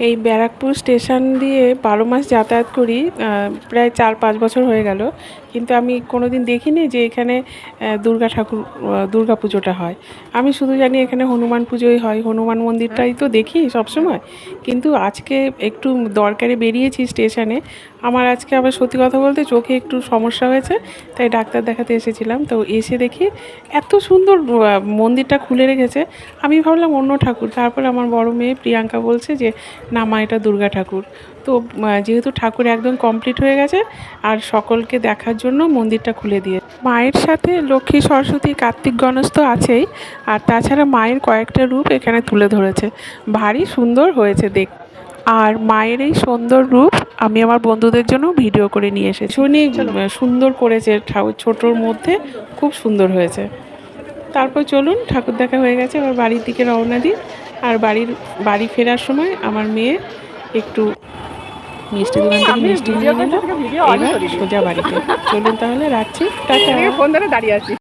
এই ব্যারাকপুর স্টেশন দিয়ে 12 মাস যাতায়াত করি, প্রায় 4-5 বছর হয়ে গেল। কিন্তু আমি কোনো দিন দেখিনি যে এখানে দুর্গা পুজোটা হয়। আমি শুধু জানি এখানে হনুমান পুজোই হয়, হনুমান মন্দিরটাই তো দেখি সবসময়। কিন্তু আজকে একটু দরকারে বেরিয়েছি স্টেশনে। আমার আজকে আবার সত্যি কথা বলতে চোখে একটু সমস্যা হয়েছে, তাই ডাক্তার দেখাতে এসেছিলাম। তো এসে দেখি এত সুন্দর মন্দিরটা খুলে রেখেছে। আমি ভাবলাম অন্য ঠাকুর, তারপর আমার বড় মেয়ে প্রিয়াঙ্কা বলছে যে না মা, এটা দুর্গা ঠাকুর। তো যেহেতু ঠাকুর একদম কমপ্লিট হয়ে গেছে আর সকলকে দেখার জন্য মন্দিরটা খুলে দিয়ে মায়ের সাথে লক্ষ্মী, সরস্বতী, কার্তিক, গণেশ তো আছেই। আর তাছাড়া মায়ের কয়েকটা রূপ এখানে তুলে ধরেছে, ভারী সুন্দর হয়েছে দেখ। আর মায়ের এই সুন্দর রূপ আমি আমার বন্ধুদের জন্য ভিডিও করে নিয়ে এসেছি। শুনি সুন্দর করেছে ঠাকুর, ছোটোর মধ্যে খুব সুন্দর হয়েছে। তারপর চলুন, ঠাকুর দেখা হয়ে গেছে, এবার বাড়ির দিকে রওনা দিই। আর বাড়ি ফেরার সময় আমার মেয়ে একটু মিষ্টি দোকান থেকে মিষ্টি নিয়ে নিল। এবার সোজা বাড়িতে। চলুন তাহলে, রাখছি, টাটা। ফোন ধরে দাঁড়িয়ে আছি।